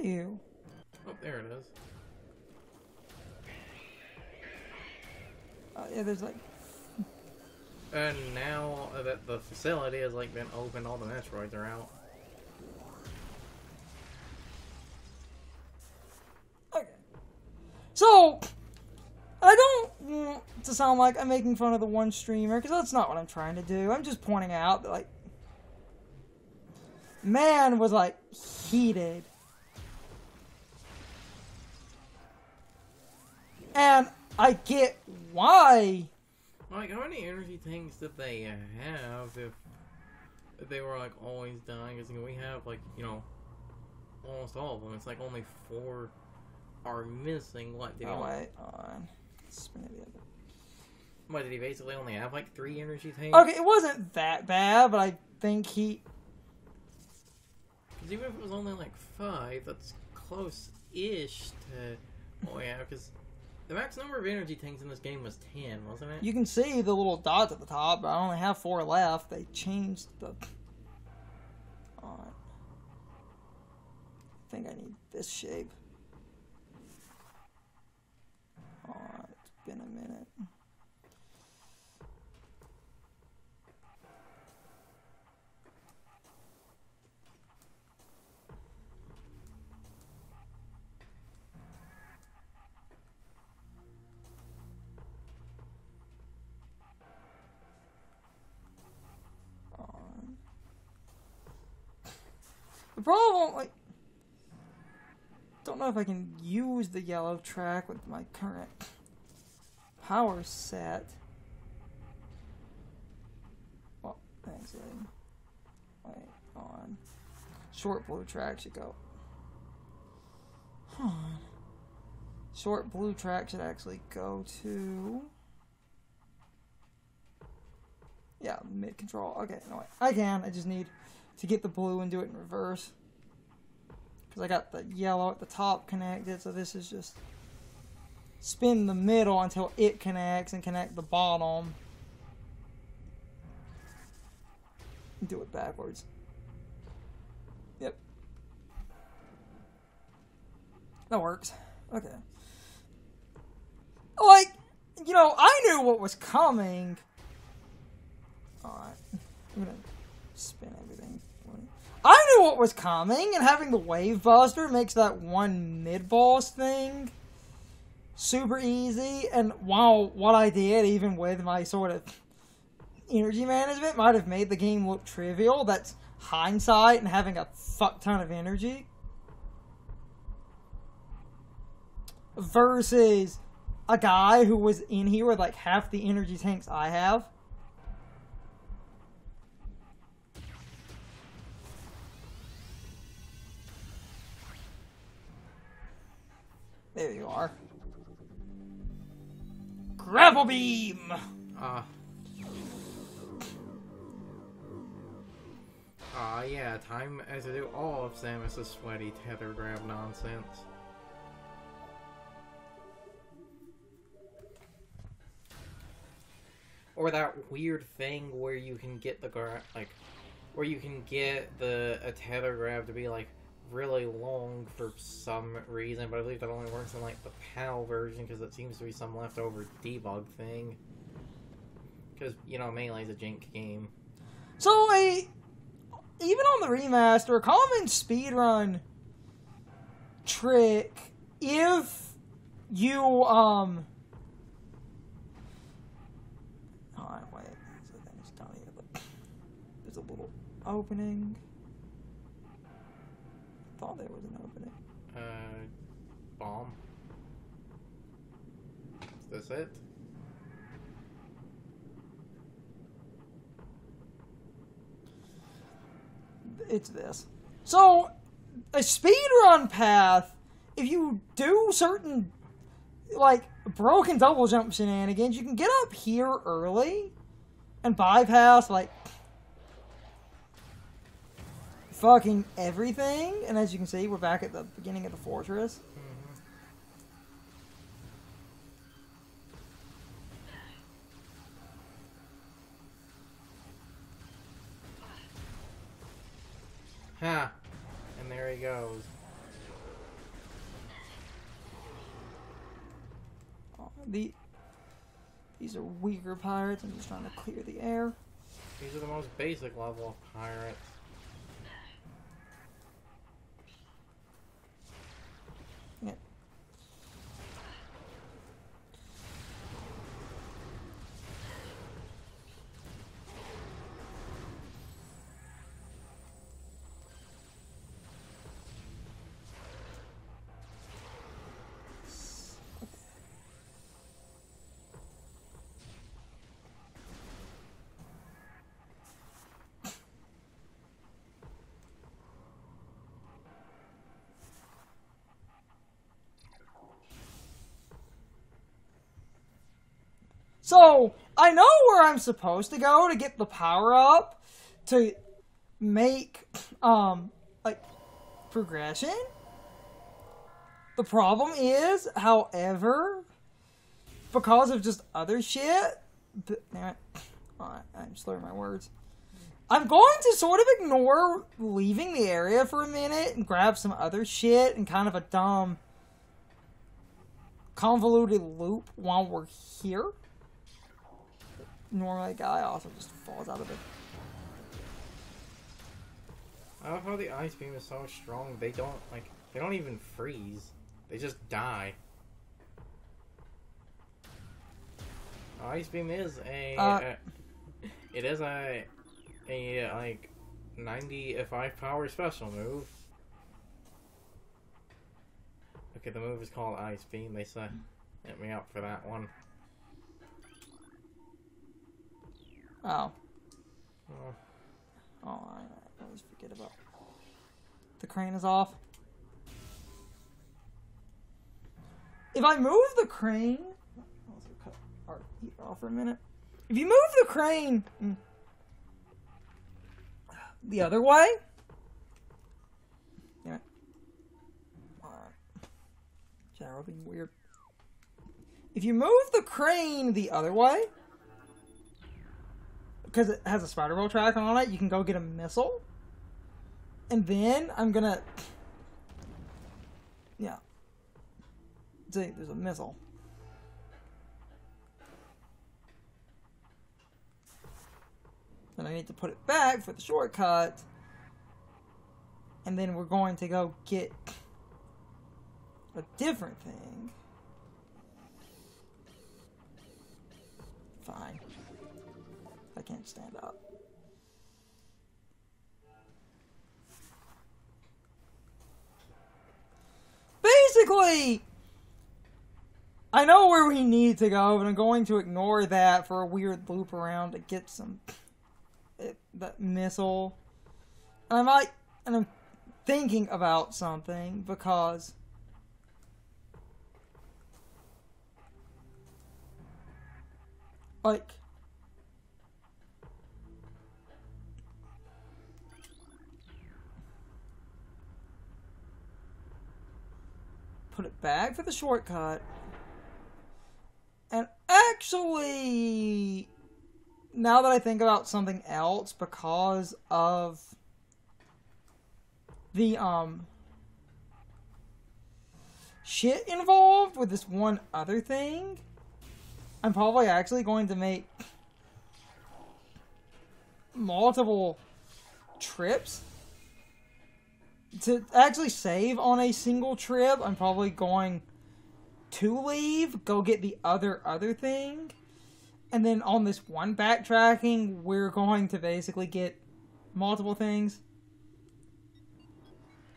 you? Oh, there it is. Yeah, there's like... And now that the facility has like been opened, all the Metroids are out. Okay. So, I don't want to sound like I'm making fun of the one streamer, because that's not what I'm trying to do. I'm just pointing out that, like, man was, like, heated. And I get why. Like, how many energy tanks did they have if they were, like, always dying? Because we have, like, you know, almost all of them. It's like only 4 are missing. What, did he wait, on. Spin it the other. What, did he basically only have, like, 3 energy tanks? Okay, it wasn't that bad, but I think he... Because even if it was only, like, 5, that's close-ish to... Oh, yeah, because... The max number of energy tanks in this game was 10, wasn't it? You can see the little dots at the top, but I only have 4 left. They changed the... I think I need this shape. It's been a minute. The problem, like, don't know if I can use the yellow track with my current power set. Well, thanks, Eddie. Wait, on. Short blue track should go. Hold on. Short blue track should actually go to... Yeah, mid control. Okay, no, wait. I can. I just need to get the blue and do it in reverse. Because I got the yellow at the top connected, so this is just spin the middle until it connects and connect the bottom. Do it backwards. Yep. That works. Okay. Like, you know, I knew what was coming. Alright. I'm gonna spin everything. I knew what was coming, and having the Wave Buster makes that one mid-boss thing super easy. And while what I did, even with my sort of energy management, might have made the game look trivial, that's hindsight and having a fuck ton of energy. Versus a guy who was in here with like half the energy tanks I have. There you are. Grapple beam! Yeah, time to do all of Samus's sweaty tether grab nonsense. Or that weird thing where you can get the where you can get a tether grab to be like really long for some reason, but I believe that only works in like the PAL version because it seems to be some leftover debug thing. Because, you know, Melee's a jank game. So, even on the remaster, a common speedrun trick, if you, Alright, wait. So then it's down here, but there's a little opening. I thought there was an opening. Bomb. Is this it? It's this. So, a speedrun path, if you do certain, like, broken double jump shenanigans, you can get up here early and bypass, like, fucking everything. And as you can see, we're back at the beginning of the fortress. Ha! And there he goes. These are weaker pirates. I'm just trying to clear the air. These are the most basic level of pirates. Yeah. So, I know where I'm supposed to go to get the power up to make, like, progression. The problem is, however, because of just other shit, I'm slurring my words. I'm going to sort of ignore leaving the area for a minute and grab some other shit and kind of a dumb, convoluted loop while we're here. Normally, a guy also just falls out of it. I love how the ice beam is so strong. They don't even freeze. They just die. Ice beam is it is a like 95 power special move. Okay, the move is called ice beam. They said, hit me up for that one. Oh. I always forget about. The crane is off. If I move the crane, I'll also cut our heat off for a minute. If you move the crane the other way, yeah. Gyro being weird. If you move the crane the other way, because it has a spider wheel track on it, you can go get a missile. And then I'm gonna... Yeah. See, there's a missile. Then I need to put it back for the shortcut. And then we're going to go get a different thing. Fine. I can't stand up. Basically, I know where we need to go, but I'm going to ignore that for a weird loop around to get some that missile. And I'm thinking about something because like put it back for the shortcut. And actually, now that I think about something else, because of the shit involved with this one other thing, I'm probably actually going to make multiple trips. To actually save on a single trip, I'm probably going to leave, go get the other thing, and then on this one backtracking, we're going to basically get multiple things.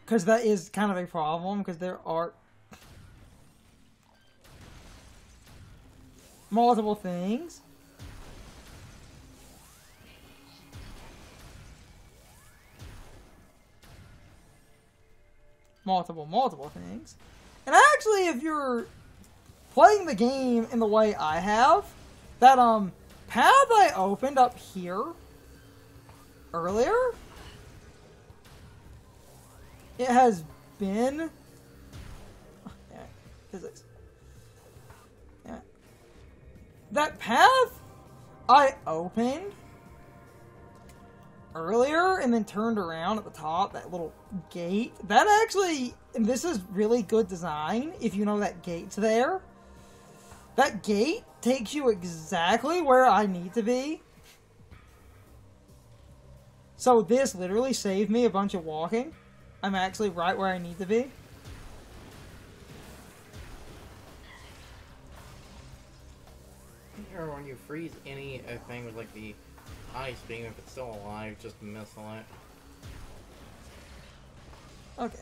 Because that is kind of a problem, because there are multiple things. Multiple things. And actually, if you're playing the game in the way I have, that path I opened up here earlier, it has been physics. Yeah. That path I opened earlier and then turned around at the top, that little gate, that actually, and this is really good design if you know that gate's there, That gate takes you exactly where I need to be. So this literally saved me a bunch of walking. I'm actually right where I need to be. Or when you freeze anything with like the ice beam, if it's still alive, just missile it. Okay.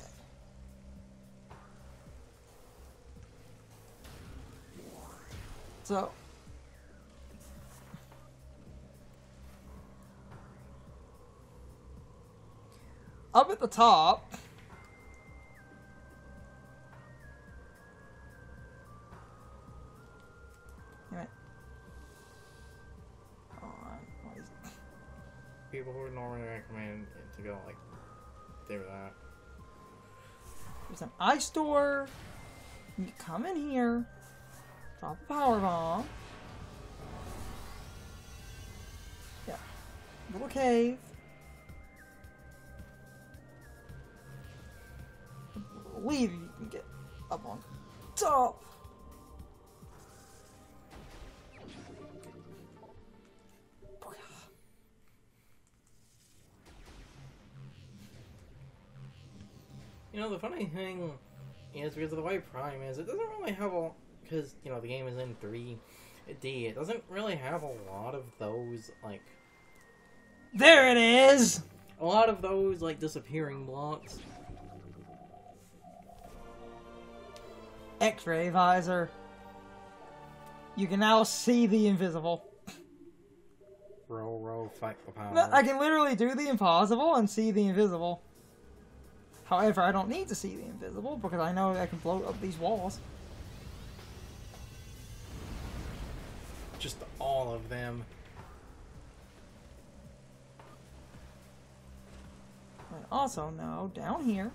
So. Up at the top. Right. People who would normally recommend it to go like do that. There's an ice door. You come in here. Drop a power bomb. Yeah. Little cave. Leave you can get up on top. You know, the funny thing is, because of the way Prime is, it doesn't really have a... Because, you know, the game is in 3D, it doesn't really have a lot of those, like... There it is! A lot of those, like, disappearing blocks. X-ray visor. You can now see the invisible. Row, fight the power. I can literally do the impossible and see the invisible. However, I don't need to see the invisible because I know I can blow up these walls. Just all of them. And also, no, down here.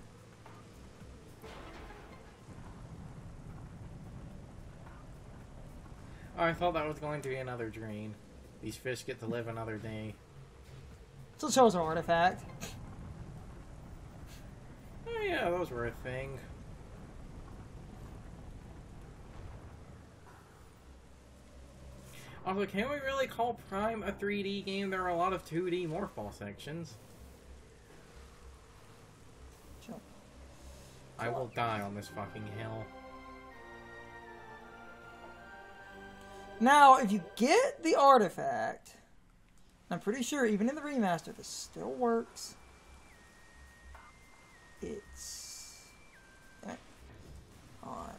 Oh, I thought that was going to be another drain. These fish get to live another day. So it shows an artifact. Oh yeah, those were a thing. Also, can we really call Prime a 3D game? There are a lot of 2D morphball sections. Chill. I will die on this fucking hill. Now, if you get the artifact, I'm pretty sure even in the remaster this still works. It's... Alright.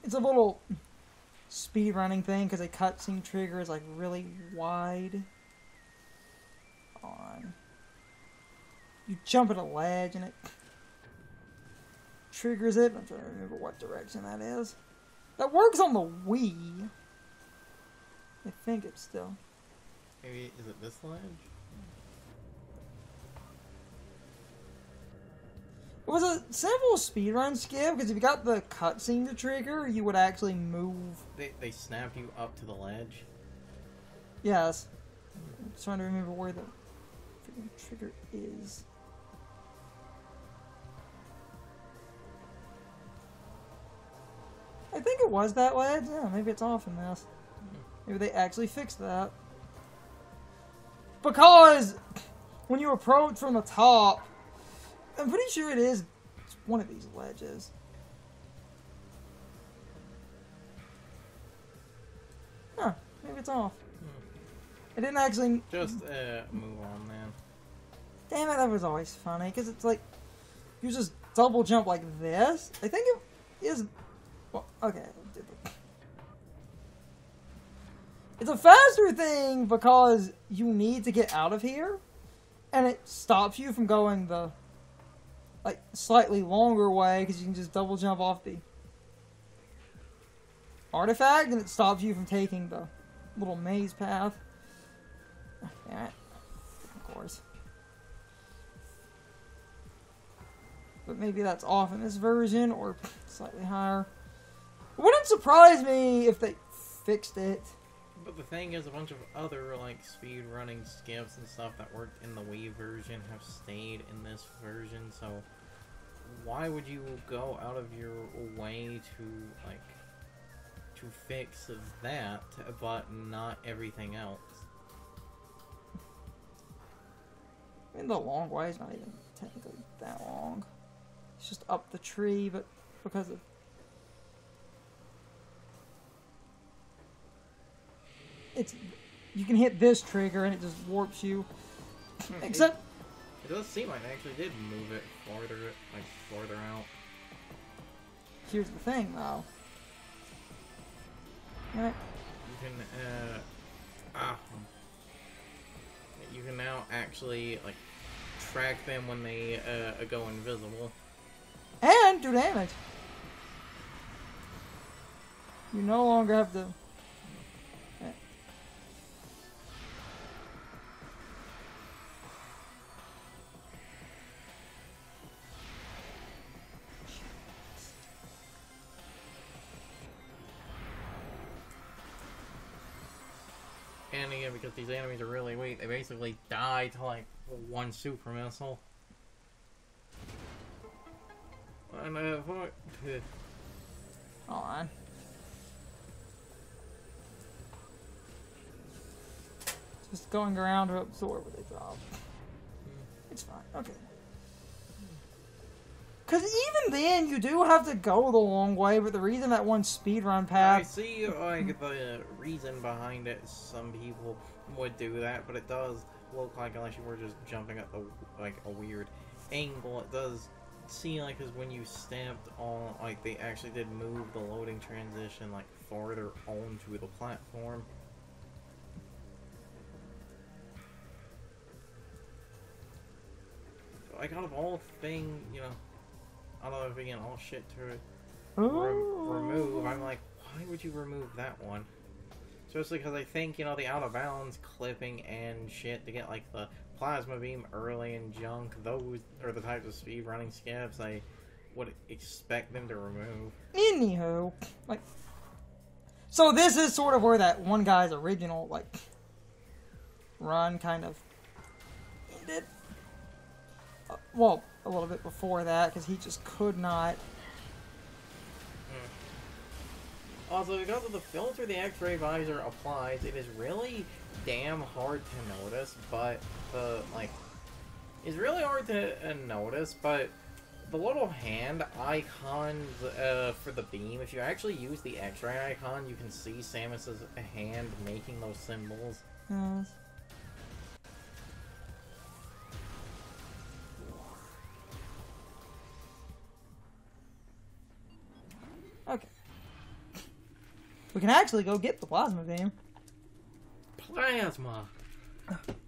It's a little speedrunning thing because a cutscene trigger is like really wide. On. You jump at a ledge and it triggers it. I'm trying to remember what direction that is. That works on the Wii. I think it's still. Maybe, is it this ledge? It was a simple speedrun skip because if you got the cutscene to trigger, you would actually move. They snap you up to the ledge? Yes. I'm just trying to remember where the freaking trigger is. I think it was that ledge. Yeah, maybe it's off in this. Maybe they actually fixed that. Because when you approach from the top, I'm pretty sure it is one of these ledges. Huh, maybe it's off. I didn't actually... Just, move on, man. Damn it, that was always funny, because it's like, you just double jump like this. I think it is... Well, okay. It's a faster thing because you need to get out of here, and it stops you from going the... like, slightly longer way, because you can just double jump off the artifact, and it stops you from taking the little maze path. Damn it. Of course. But maybe that's off in this version, or slightly higher. It wouldn't surprise me if they fixed it. But the thing is, a bunch of other, like, speed running skips and stuff that worked in the Wii version have stayed in this version, so... why would you go out of your way to, like, to fix that, but not everything else? I mean, the long way is not even technically that long. It's just up the tree, but because of... You can hit this trigger and it just warps you. Except... It does seem like they actually did move it farther out. Here's the thing, though. Right. You can now actually, like, track them when they go invisible. And do damage. You no longer have to... And again, because these enemies are really weak, they basically die to, like, one super missile. And, what? Hold on. Just going around to absorb what they drop. It's fine. Okay. Because even then, you do have to go the long way, but the reason that one speedrun path... I see, like, the reason behind it. Some people would do that, but it does look like, unless you were just jumping at the, like, a weird angle, it does seem like, because when you stamped on, like, they actually did move the loading transition, like, farther onto the platform. Like, out of all things, you know, I don't know if again, all shit to remove. I'm like, why would you remove that one? Especially because I think, you know, the out of bounds clipping and shit to get, like, the plasma beam early and junk, those are the types of speedrunning skips I would expect them to remove. Anywho, like, so this is sort of where that one guy's original, like, run kind of ended. Well, a little bit before that, because he just could not. Also, because of the filter the X-ray visor applies, it is really damn hard to notice, but it's really hard to notice, but the little hand icons for the beam, if you actually use the X-ray icon, you can see Samus's hand making those symbols. Yes. Okay. We can actually go get the plasma beam. Plasma!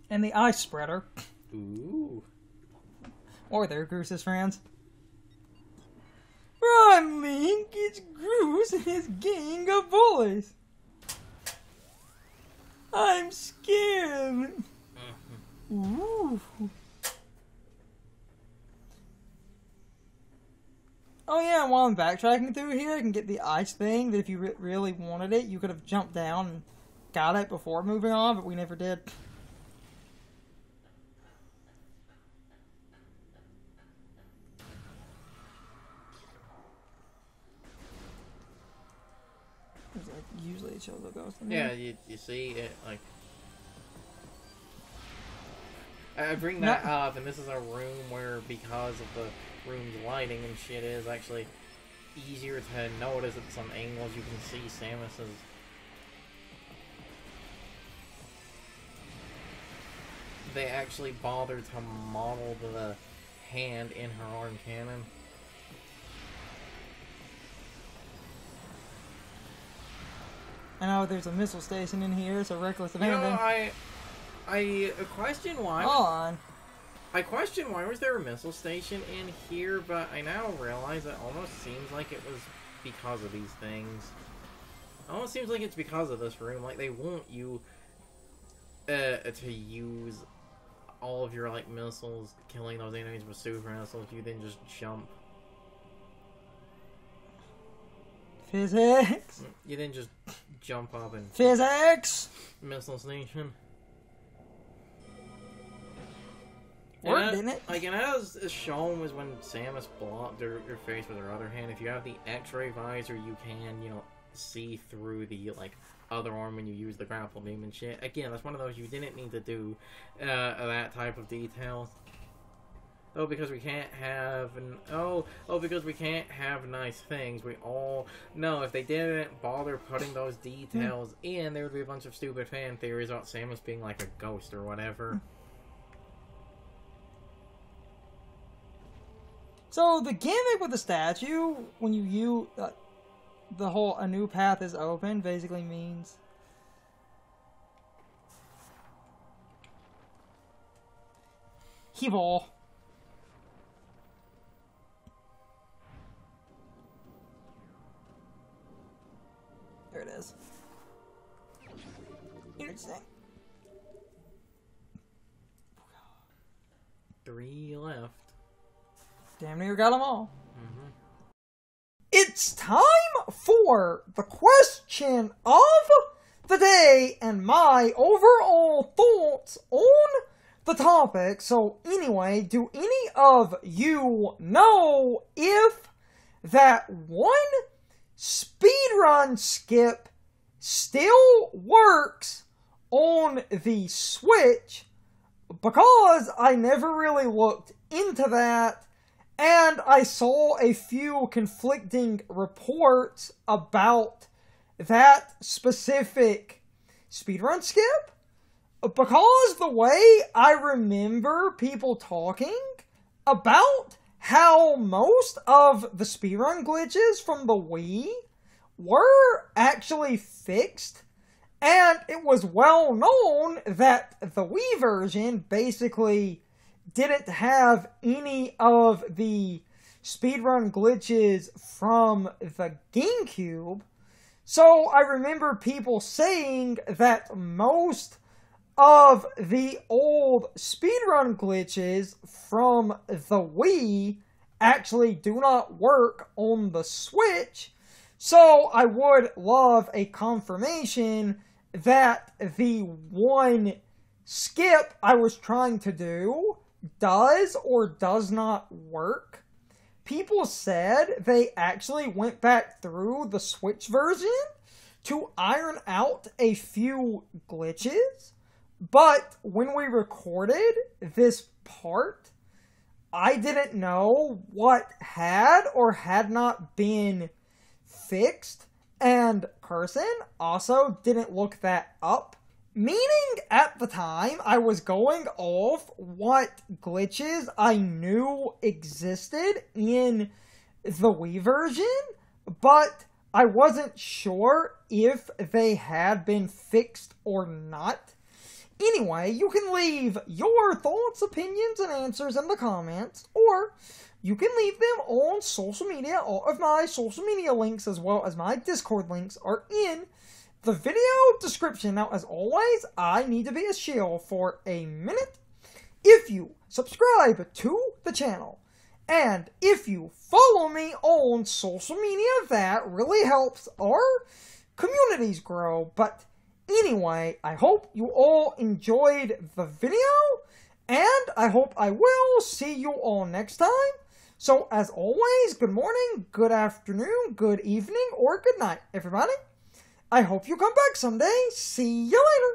And the ice spreader. Ooh. Or their Groos's friends. Run, Link! It's Groos and his gang of bullies! I'm scared! Ooh. Oh yeah, while I'm backtracking through here, I can get the ice thing that if you really wanted it, you could have jumped down and got it before moving on, but we never did. Usually it shows a ghost in there. Yeah, you see it, like... I bring that up, and this is a room where, because of the room's lighting and shit, is actually easier to notice at some angles. You can see Samus's... They actually bothered to model the hand in her arm cannon. I know there's a missile station in here, so reckless abandon. You know, I question why. Hold on. I question why was there a missile station in here, but I now realize it almost seems like it was because of these things. It almost seems like it's because of this room. Like, they want you to use all of your, like, missiles, killing those enemies with super missiles. You then just jump. Physics! You then just jump up and... Physics! Missile station. worked, didn't it? Like, and as shown was when Samus blocked her face with her other hand, if you have the X-ray visor, you can, you know, see through the, like, other arm when you use the grapple beam and shit. Again, that's one of those you didn't need to do that type of detail. Oh, because we can't have... because we can't have nice things. We all... No, if they didn't bother putting those details in, there would be a bunch of stupid fan theories about Samus being like a ghost or whatever. So, the gimmick with the statue, when you use... the whole "a new path is open" basically means... He-ball. There it is. Interesting. 3 left. Damn near got them all. Mm-hmm. It's time for the question of the day and my overall thoughts on the topic. So anyway, do any of you know if that one speedrun skip still works on the Switch? Because I never really looked into that, and I saw a few conflicting reports about that specific speedrun skip. Because the way I remember people talking about how most of the speedrun glitches from the Wii were actually fixed, and it was well known that the Wii version basically didn't have any of the speedrun glitches from the GameCube. So I remember people saying that most of the old speedrun glitches from the Wii actually do not work on the Switch. So I would love a confirmation that the one skip I was trying to do does or does not work. People said they actually went back through the Switch version to iron out a few glitches, but when we recorded this part, I didn't know what had or had not been fixed, and Carson also didn't look that up. Meaning, at the time, I was going off what glitches I knew existed in the Wii version, but I wasn't sure if they had been fixed or not. Anyway, you can leave your thoughts, opinions, and answers in the comments, or you can leave them on social media. All of my social media links, as well as my Discord links, are in the video description. Now, as always, I need to be a shill for a minute. If you subscribe to the channel, and if you follow me on social media, that really helps our communities grow. But anyway, I hope you all enjoyed the video, and I hope I will see you all next time. So, as always, good morning, good afternoon, good evening, or good night, everybody. I hope you come back someday. See you later.